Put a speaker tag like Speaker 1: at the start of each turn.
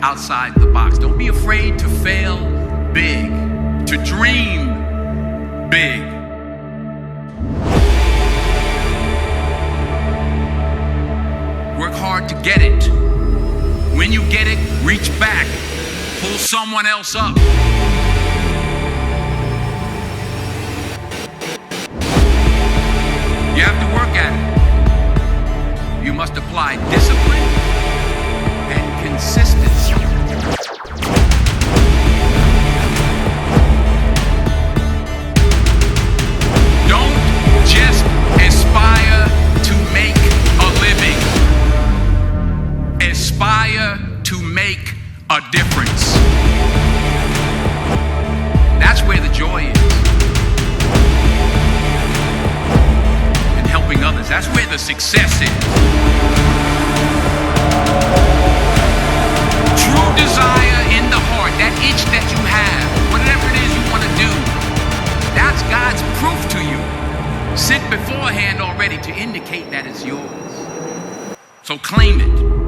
Speaker 1: outside the box. Don't be afraid to fail big, to dream big. Work hard to get it. When you get it, reach back, pull someone else up. You have to work at it. You must apply discipline and consistency. Don't just aspire to make a living. Aspire to make a difference. That's where the joy is. In helping others, that's where the success is. True desire in the heart, that itch that you have, whatever it is you want to do, that's God's proof to you. Sit beforehand already to indicate that it's yours. So claim it.